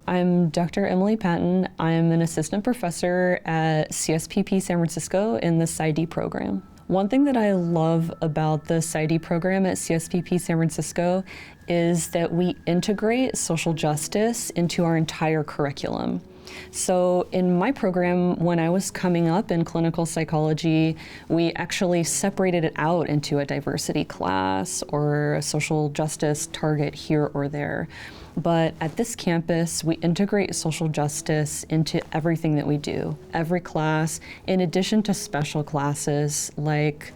I'm Dr. Emily Patton. I'm an assistant professor at CSPP San Francisco in the PsyD program. One thing that I love about the PsyD program at CSPP San Francisco is that we integrate social justice into our entire curriculum. So in my program, when I was coming up in clinical psychology, we actually separated it out into a diversity class or a social justice target here or there. But at this campus, we integrate social justice into everything that we do, every class, in addition to special classes like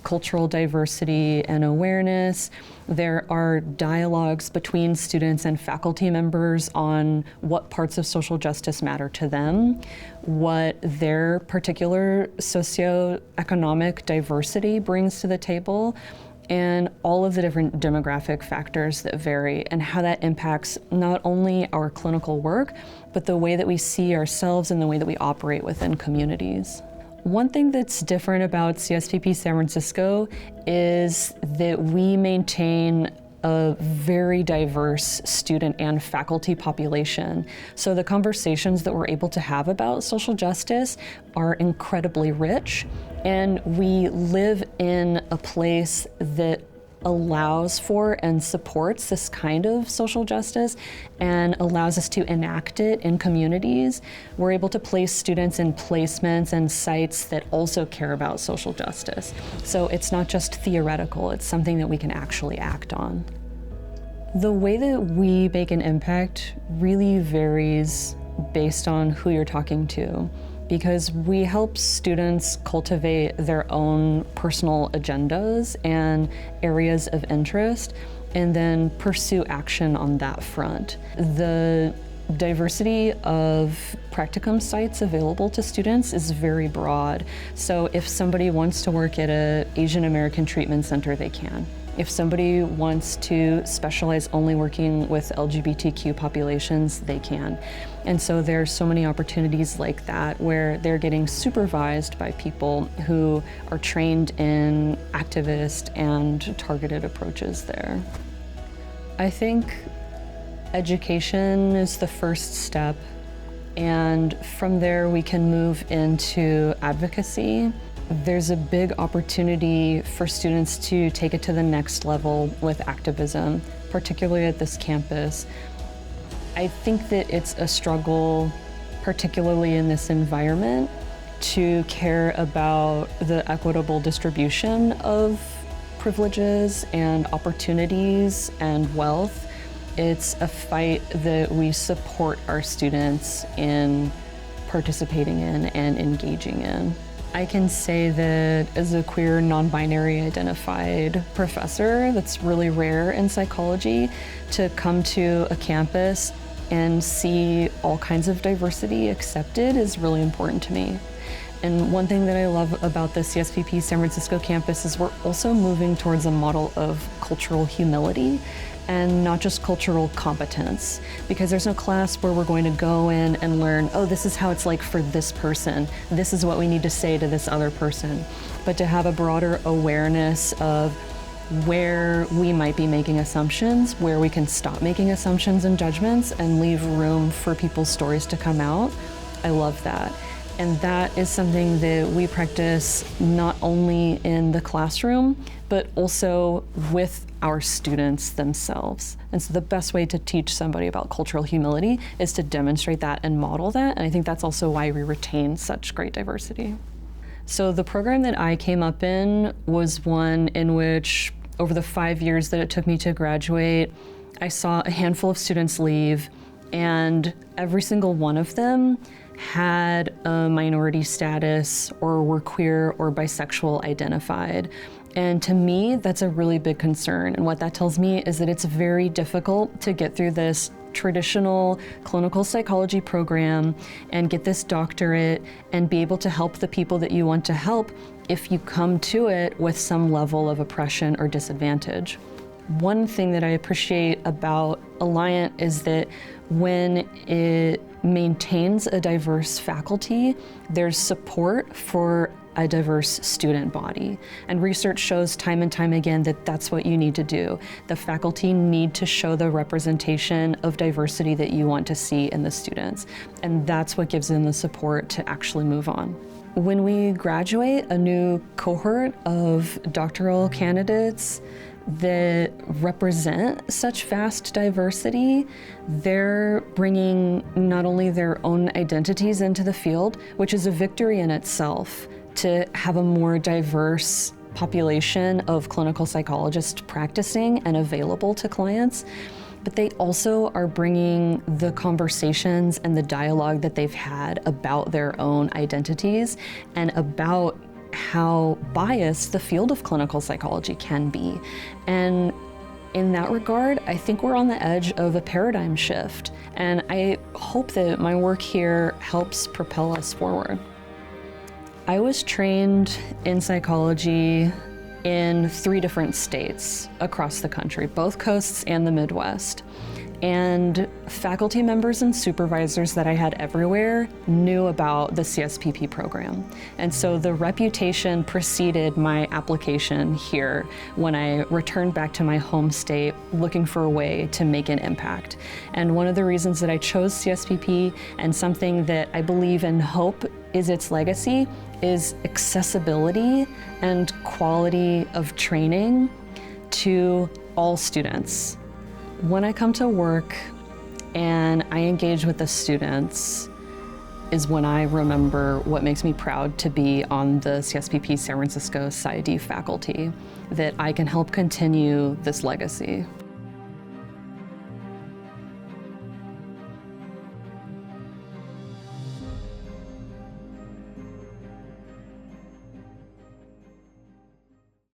cultural diversity and awareness. There are dialogues between students and faculty members on what parts of social justice matter to them, what their particular socioeconomic diversity brings to the table, and all of the different demographic factors that vary and how that impacts not only our clinical work, but the way that we see ourselves and the way that we operate within communities. One thing that's different about CSPP San Francisco is that we maintain a very diverse student and faculty population. So the conversations that we're able to have about social justice are incredibly rich, and we live in a place that allows for and supports this kind of social justice and allows us to enact it in communities. We're able to place students in placements and sites that also care about social justice. So it's not just theoretical, it's something that we can actually act on. The way that we make an impact really varies based on who you're talking to, because we help students cultivate their own personal agendas and areas of interest and then pursue action on that front. The diversity of practicum sites available to students is very broad. So if somebody wants to work at an Asian American treatment center, they can. If somebody wants to specialize only working with LGBTQ populations, they can. And so there are so many opportunities like that where they're getting supervised by people who are trained in activist and targeted approaches there. I think education is the first step, and from there we can move into advocacy. There's a big opportunity for students to take it to the next level with activism, particularly at this campus. I think that it's a struggle, particularly in this environment, to care about the equitable distribution of privileges and opportunities and wealth. It's a fight that we support our students in participating in and engaging in. I can say that as a queer, non-binary identified professor, that's really rare in psychology, to come to a campus and see all kinds of diversity accepted is really important to me. And one thing that I love about the CSPP San Francisco campus is we're also moving towards a model of cultural humility and not just cultural competence, because there's no class where we're going to go in and learn, oh, this is how it's like for this person, this is what we need to say to this other person, but to have a broader awareness of where we might be making assumptions, where we can stop making assumptions and judgments and leave room for people's stories to come out. I love that. And that is something that we practice not only in the classroom, but also with our students themselves. And so the best way to teach somebody about cultural humility is to demonstrate that and model that. And I think that's also why we retain such great diversity. So the program that I came up in was one in which, over the 5 years that it took me to graduate, I saw a handful of students leave, and every single one of them had a minority status or were queer or bisexual identified. And to me, that's a really big concern. And what that tells me is that it's very difficult to get through this traditional clinical psychology program and get this doctorate and be able to help the people that you want to help if you come to it with some level of oppression or disadvantage. One thing that I appreciate about Alliant is that when it maintains a diverse faculty, there's support for a diverse student body. And research shows time and time again that that's what you need to do. The faculty need to show the representation of diversity that you want to see in the students. And that's what gives them the support to actually move on. When we graduate a new cohort of doctoral candidates that represent such vast diversity, they're bringing not only their own identities into the field, which is a victory in itself, to have a more diverse population of clinical psychologists practicing and available to clients, but they also are bringing the conversations and the dialogue that they've had about their own identities and about how biased the field of clinical psychology can be. And in that regard, I think we're on the edge of a paradigm shift, and I hope that my work here helps propel us forward. I was trained in psychology in 3 different states across the country, both coasts and the Midwest. And faculty members and supervisors that I had everywhere knew about the CSPP program. And so the reputation preceded my application here when I returned back to my home state looking for a way to make an impact. And one of the reasons that I chose CSPP, and something that I believe and hope is its legacy, is accessibility and quality of training to all students. When I come to work and I engage with the students is when I remember what makes me proud to be on the CSPP San Francisco PsyD faculty, that I can help continue this legacy.